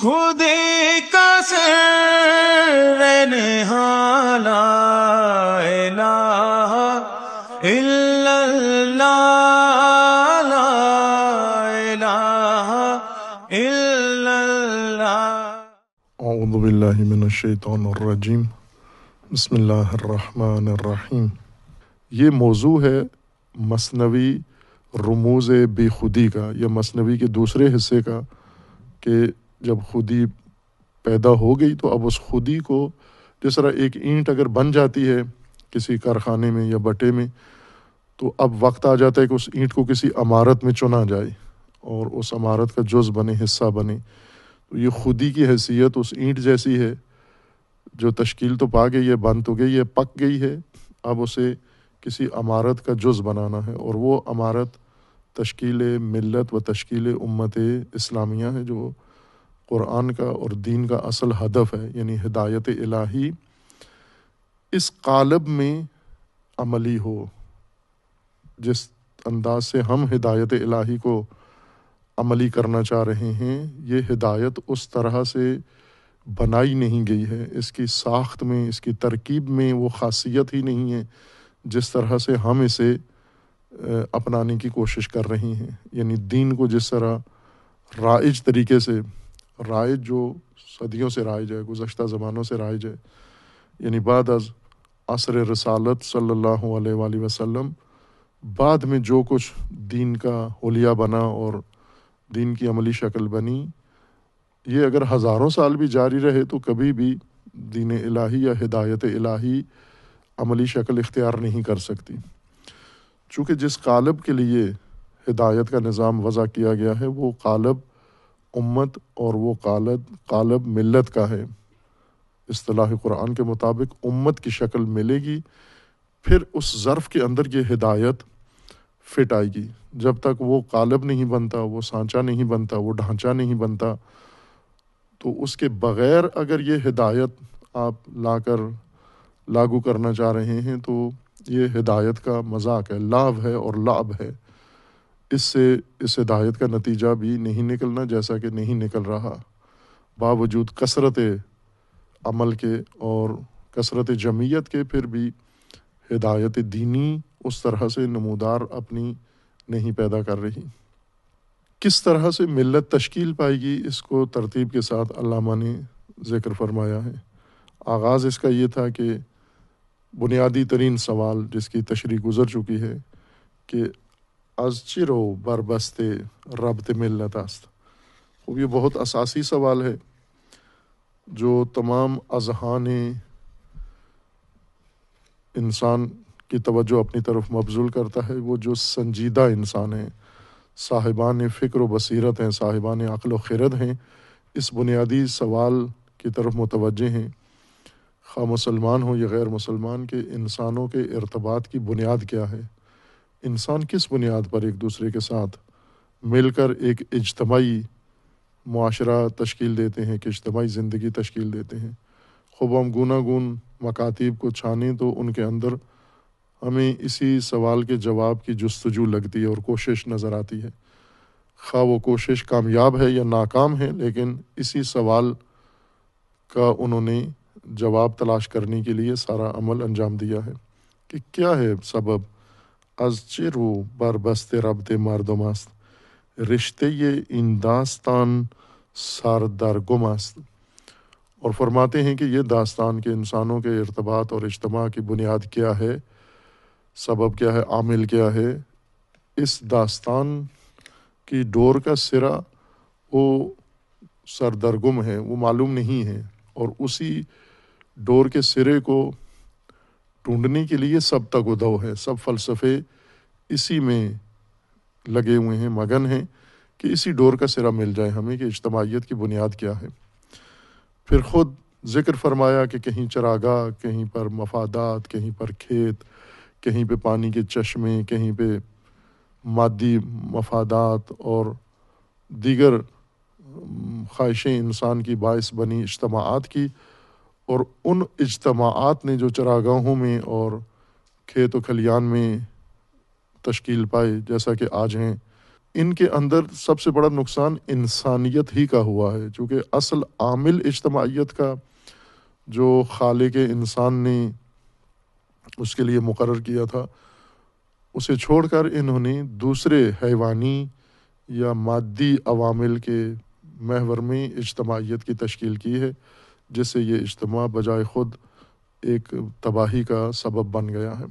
خودی کا سر نہاں لا الہ الا اللہ لا الہ الا اللہ۔ اعوذ باللہ من الشیطان الرجیم، بسم اللہ الرحمن الرحیم۔ یہ موضوع ہے مثنوی رموز بے خودی کا، یا مثنوی کے دوسرے حصے کا، کہ جب خودی پیدا ہو گئی تو اب اس خودی کو، جس طرح ایک اینٹ اگر بن جاتی ہے کسی کارخانے میں یا بٹے میں، تو اب وقت آ جاتا ہے کہ اس اینٹ کو کسی عمارت میں چنا جائے اور اس عمارت کا جز بنے، حصہ بنے۔ تو یہ خودی کی حیثیت اس اینٹ جیسی ہے، جو تشکیل تو پا گئی ہے، بن تو گئی ہے، پک گئی ہے، اب اسے کسی عمارت کا جز بنانا ہے، اور وہ عمارت تشکیل ملت و تشکیل امت اسلامیہ ہے، جو قرآن کا اور دین کا اصل ہدف ہے، یعنی ہدایت الہی اس قالب میں عملی ہو۔ جس انداز سے ہم ہدایت الہی کو عملی کرنا چاہ رہے ہیں، یہ ہدایت اس طرح سے بنائی نہیں گئی ہے، اس کی ساخت میں، اس کی ترکیب میں وہ خاصیت ہی نہیں ہے جس طرح سے ہم اسے اپنانے کی کوشش کر رہے ہیں۔ یعنی دین کو جس طرح رائج طریقے سے، رائج جو صدیوں سے رائج ہے، گزشتہ زمانوں سے رائج ہے، یعنی بعد از عصر رسالت صلی اللہ علیہ وآلہ وسلم، بعد میں جو کچھ دین کا حلیہ بنا اور دین کی عملی شکل بنی، یہ اگر ہزاروں سال بھی جاری رہے تو کبھی بھی دین الہی یا ہدایت الہی عملی شکل اختیار نہیں کر سکتی، چونکہ جس قالب کے لیے ہدایت کا نظام وضع کیا گیا ہے وہ قالب امت اور وہ قالب ملت کا ہے۔ اصطلاح قرآن کے مطابق امت کی شکل ملے گی، پھر اس ظرف کے اندر یہ ہدایت فٹ آئے گی۔ جب تک وہ قالب نہیں بنتا، وہ سانچہ نہیں بنتا، وہ ڈھانچہ نہیں بنتا، تو اس کے بغیر اگر یہ ہدایت آپ لا کر لاگو کرنا چاہ رہے ہیں تو یہ ہدایت کا مذاق ہے، لاو ہے اور لعب ہے۔ اس سے اس ہدایت کا نتیجہ بھی نہیں نکلنا، جیسا کہ نہیں نکل رہا، باوجود کثرت عمل کے اور کثرت جمعیت کے، پھر بھی ہدایت دینی اس طرح سے نمودار اپنی نہیں پیدا کر رہی۔ کس طرح سے ملت تشکیل پائے گی، اس کو ترتیب کے ساتھ علامہ نے ذکر فرمایا ہے۔ آغاز اس کا یہ تھا کہ بنیادی ترین سوال جس کی تشریح گزر چکی ہے کہ از چرو بربست ربط ملت است۔ وہ یہ بہت اساسی سوال ہے جو تمام اذہان انسان کی توجہ اپنی طرف مبذول کرتا ہے۔ وہ جو سنجیدہ انسان ہیں، صاحبان فکر و بصیرت ہیں، صاحبان عقل و خرد ہیں، اس بنیادی سوال کی طرف متوجہ ہیں، خواہ مسلمان ہوں یا غیر مسلمان، کہ انسانوں کے ارتباط کی بنیاد کیا ہے، انسان کس بنیاد پر ایک دوسرے کے ساتھ مل کر ایک اجتماعی معاشرہ تشکیل دیتے ہیں، کہ اجتماعی زندگی تشکیل دیتے ہیں۔ خوب ہم گوناگون مکاتیب کو چھانیں تو ان کے اندر ہمیں اسی سوال کے جواب کی جستجو لگتی ہے اور کوشش نظر آتی ہے، خواہ وہ کوشش کامیاب ہے یا ناکام ہے، لیکن اسی سوال کا انہوں نے جواب تلاش کرنے کے لیے سارا عمل انجام دیا ہے کہ کیا ہے سبب از چرو بربست ربط مردم است، رشتے این داستان سردرگم است۔ اور فرماتے ہیں کہ یہ داستان کے انسانوں کے ارتباط اور اجتماع کی بنیاد کیا ہے، سبب کیا ہے، عامل کیا ہے، اس داستان کی ڈور کا سرا وہ سردرگم ہے، وہ معلوم نہیں ہے، اور اسی ڈور کے سرے کو ڈھونڈنے کے لیے سب تگودو ہے، سب فلسفے اسی میں لگے ہوئے ہیں، مگن ہیں کہ اسی ڈور کا سرا مل جائے ہمیں کہ اجتماعیت کی بنیاد کیا ہے۔ پھر خود ذکر فرمایا کہ کہیں چراگاہ، کہیں پر مفادات، کہیں پر کھیت، کہیں پہ پانی کے چشمے، کہیں پہ مادی مفادات اور دیگر خواہشیں انسان کی باعث بنی اجتماعات کی، اور ان اجتماعات نے جو چراگاہوں میں اور کھیت و کھلیان میں تشکیل پائے، جیسا کہ آج ہیں ان کے اندر سب سے بڑا نقصان انسانیت ہی کا ہوا ہے، چونکہ اصل عامل اجتماعیت کا جو خالق انسان نے اس کے لیے مقرر کیا تھا، اسے چھوڑ کر انہوں نے دوسرے حیوانی یا مادی عوامل کے محور میں اجتماعیت کی تشکیل کی ہے، جس سے یہ اجتماع بجائے خود ایک تباہی کا سبب بن گیا ہے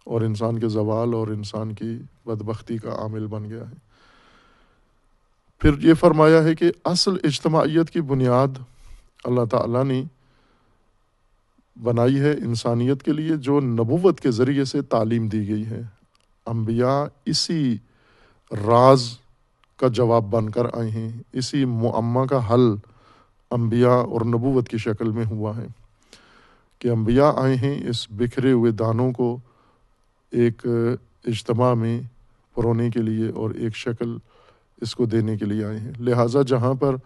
اور انسان کے زوال اور انسان کی بدبختی کا عامل بن گیا ہے۔ پھر یہ فرمایا ہے کہ اصل اجتماعیت کی بنیاد اللہ تعالیٰ نے بنائی ہے انسانیت کے لیے، جو نبوت کے ذریعے سے تعلیم دی گئی ہے۔ انبیاء اسی راز کا جواب بن کر آئے ہیں، اسی معمہ کا حل انبیاء اور نبوت کی شکل میں ہوا ہے کہ انبیاء آئے ہیں اس بکھرے ہوئے دانوں کو ایک اجتماع میں پرونے کے لیے اور ایک شکل اس کو دینے کے لیے آئے ہیں۔ لہٰذا جہاں پر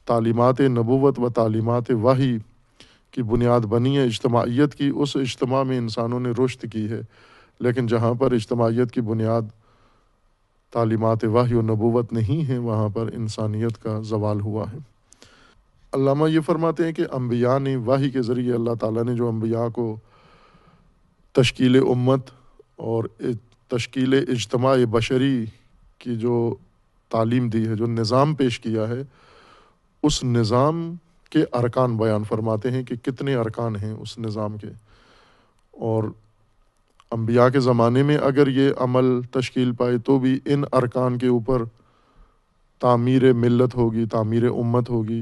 تعلیمات نبوت و تعلیمات وحی کی بنیاد بنی ہے اجتماعیت کی، اس اجتماع میں انسانوں نے رشد کی ہے، لیکن جہاں پر اجتماعیت کی بنیاد تعلیمات وحی و نبوت نہیں ہے، وہاں پر انسانیت کا زوال ہوا ہے۔ علامہ یہ فرماتے ہیں کہ انبیاء نے وحی کے ذریعے اللہ تعالیٰ نے جو انبیاء کو تشکیل امت اور تشکیل اجتماع بشری کی جو تعلیم دی ہے، جو نظام پیش کیا ہے، اس نظام کے ارکان بیان فرماتے ہیں کہ کتنے ارکان ہیں اس نظام کے، اور انبیاء کے زمانے میں اگر یہ عمل تشکیل پائے تو بھی ان ارکان کے اوپر تعمیر ملت ہوگی، تعمیر امت ہوگی،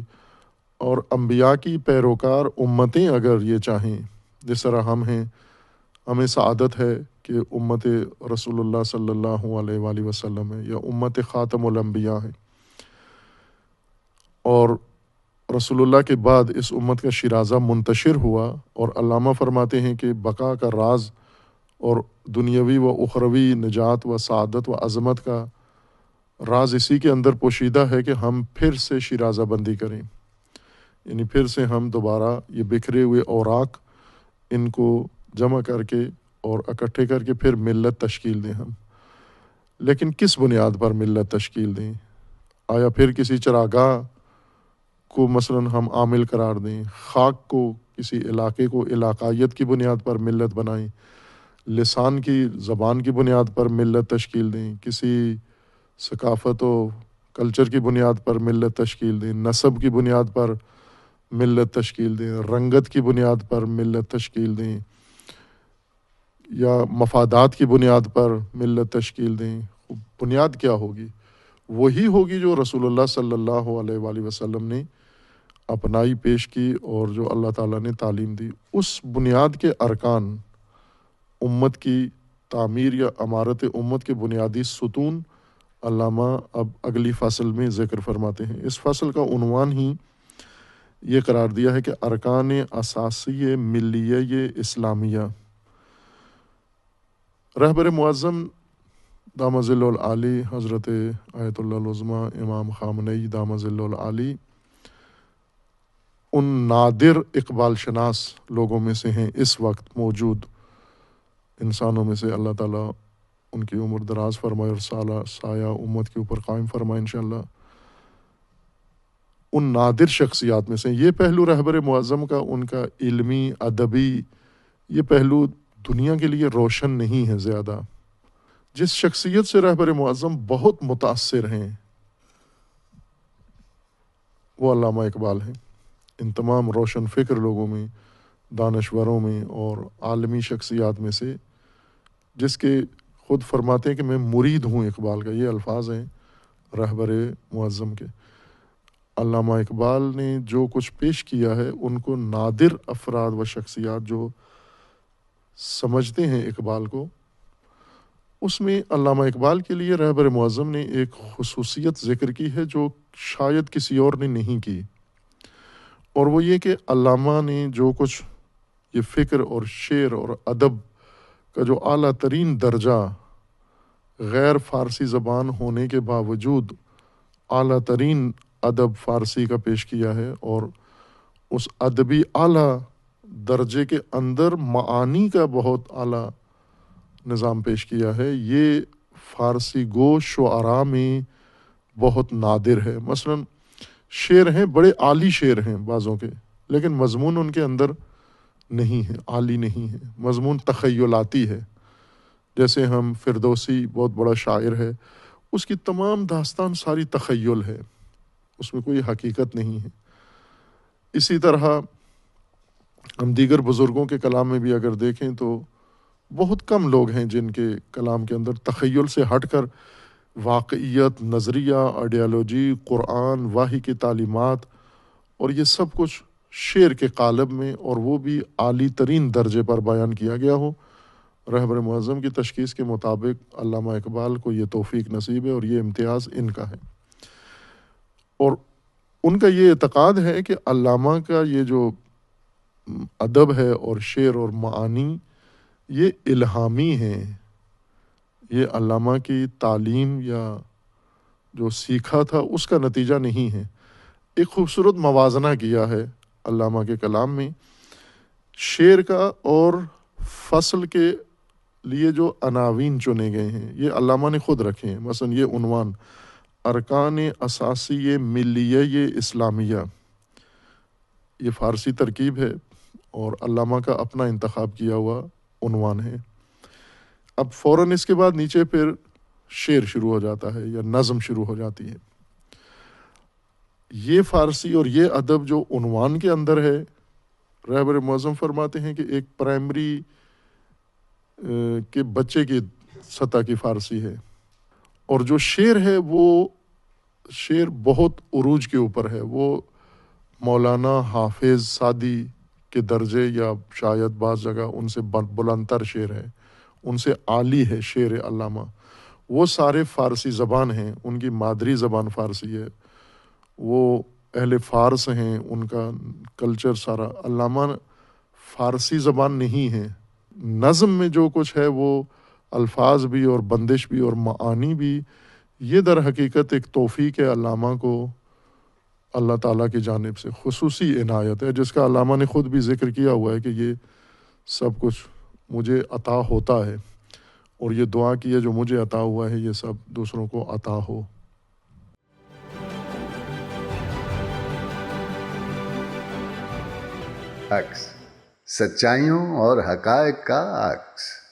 اور انبیاء کی پیروکار امتیں اگر یہ چاہیں، جس طرح ہم ہیں، ہمیں سعادت ہے کہ امت رسول اللہ صلی اللہ علیہ وآلہ وسلم ہے یا امت خاتم الانبیاء ہے، اور رسول اللہ کے بعد اس امت کا شیرازہ منتشر ہوا، اور علامہ فرماتے ہیں کہ بقا کا راز اور دنیاوی و اخروی نجات و سعادت و عظمت کا راز اسی کے اندر پوشیدہ ہے کہ ہم پھر سے شیرازہ بندی کریں، یعنی پھر سے ہم دوبارہ یہ بکھرے ہوئے اوراق ان کو جمع کر کے اور اکٹھے کر کے پھر ملت تشکیل دیں ہم۔ لیکن کس بنیاد پر ملت تشکیل دیں؟ آیا پھر کسی چراگاہ کو مثلاً ہم عامل قرار دیں، خاک کو، کسی علاقے کو علاقائیت کی بنیاد پر ملت بنائیں، لسان کی، زبان کی بنیاد پر ملت تشکیل دیں، کسی ثقافت و کلچر کی بنیاد پر ملت تشکیل دیں، نسب کی بنیاد پر ملت تشکیل دیں، رنگت کی بنیاد پر ملت تشکیل دیں، یا مفادات کی بنیاد پر ملت تشکیل دیں؟ بنیاد کیا ہوگی؟ وہی ہوگی جو رسول اللہ صلی اللہ علیہ وآلہ وسلم نے اپنائی پیش کی اور جو اللہ تعالیٰ نے تعلیم دی۔ اس بنیاد کے ارکان، امت کی تعمیر یا عمارت امت کے بنیادی ستون، علامہ اب اگلی فصل میں ذکر فرماتے ہیں۔ اس فصل کا عنوان ہی یہ قرار دیا ہے کہ ارکان اساسی ملیہ اسلامیہ۔ رہبر معظم دامہ ظل العالی حضرت آیت اللہ العظمیٰ امام خامنئی دامہ ظل العالی ان نادر اقبال شناس لوگوں میں سے ہیں اس وقت موجود انسانوں میں سے۔ اللہ تعالیٰ ان کی عمر دراز فرمائے اور سایہ امت کے اوپر قائم فرمائے انشاءاللہ۔ ان نادر شخصیات میں سے یہ پہلو رہبر معظم کا، ان کا علمی، ادبی، یہ پہلو دنیا کے لیے روشن نہیں ہے زیادہ۔ جس شخصیت سے رہبر معظم بہت متاثر ہیں وہ علامہ اقبال ہیں۔ ان تمام روشن فکر لوگوں میں، دانشوروں میں اور عالمی شخصیات میں سے، جس کے خود فرماتے ہیں کہ میں مرید ہوں اقبال کا، یہ الفاظ ہیں رہبر معظم کے۔ علامہ اقبال نے جو کچھ پیش کیا ہے، ان کو نادر افراد و شخصیات جو سمجھتے ہیں اقبال کو، اس میں علامہ اقبال کے لیے رہبر معظم نے ایک خصوصیت ذکر کی ہے جو شاید کسی اور نے نہیں کی، اور وہ یہ کہ علامہ نے جو کچھ یہ فکر اور شعر اور ادب کا جو اعلیٰ ترین درجہ غیر فارسی زبان ہونے کے باوجود اعلیٰ ترین ادب فارسی کا پیش کیا ہے، اور اس ادبی اعلیٰ درجے کے اندر معانی کا بہت اعلیٰ نظام پیش کیا ہے، یہ فارسی گو شعراء میں بہت نادر ہے۔ مثلا شعر ہیں، بڑے عالی شعر ہیں بعضوں کے، لیکن مضمون ان کے اندر نہیں ہے، عالی نہیں ہے، مضمون تخیلاتی ہے۔ جیسے ہم فردوسی بہت بڑا شاعر ہے، اس کی تمام داستان ساری تخیل ہے، اس میں کوئی حقیقت نہیں ہے۔ اسی طرح ہم دیگر بزرگوں کے کلام میں بھی اگر دیکھیں تو بہت کم لوگ ہیں جن کے کلام کے اندر تخیل سے ہٹ کر واقعیت، نظریہ، آئیڈیالوجی، قرآن، وحی کی تعلیمات اور یہ سب کچھ شعر کے قالب میں، اور وہ بھی عالی ترین درجے پر بیان کیا گیا ہو۔ رہبر معظم کی تشخیص کے مطابق علامہ اقبال کو یہ توفیق نصیب ہے اور یہ امتیاز ان کا ہے، اور ان کا یہ اعتقاد ہے کہ علامہ کا یہ جو ادب ہے اور شعر اور معانی یہ الہامی ہیں، یہ علامہ کی تعلیم یا جو سیکھا تھا اس کا نتیجہ نہیں ہے۔ ایک خوبصورت موازنہ کیا ہے علامہ کے کلام میں، شعر کا اور فصل کے لیے جو عناوین چنے گئے ہیں یہ علامہ نے خود رکھے ہیں۔ مثلا یہ عنوان ارکان اساسی ملیہ اسلامیہ، یہ فارسی ترکیب ہے اور علامہ کا اپنا انتخاب کیا ہوا عنوان ہے۔ اب فوراً اس کے بعد نیچے پھر شعر شروع ہو جاتا ہے یا نظم شروع ہو جاتی ہے۔ یہ فارسی اور یہ ادب جو عنوان کے اندر ہے، رہبر معظم فرماتے ہیں کہ ایک پرائمری کے بچے کی سطح کی فارسی ہے، اور جو شعر ہے وہ شعر بہت عروج کے اوپر ہے، وہ مولانا حافظ سعدی کے درجے یا شاید بعض جگہ ان سے بلندتر شعر ہے، ان سے عالی ہے شعر علامہ۔ وہ سارے فارسی زبان ہیں، ان کی مادری زبان فارسی ہے، وہ اہل فارس ہیں، ان کا کلچر سارا۔ علامہ فارسی زبان نہیں ہے، نظم میں جو کچھ ہے وہ الفاظ بھی اور بندش بھی اور معانی بھی، یہ در حقیقت ایک توفیق ہے علامہ کو اللہ تعالیٰ کی جانب سے خصوصی عنایت ہے، جس کا علامہ نے خود بھی ذکر کیا ہوا ہے کہ یہ سب کچھ مجھے عطا ہوتا ہے، اور یہ دعا کی ہے جو مجھے عطا ہوا ہے یہ سب دوسروں کو عطا ہو۔ عکس، سچائیوں اور حقائق کا عکس۔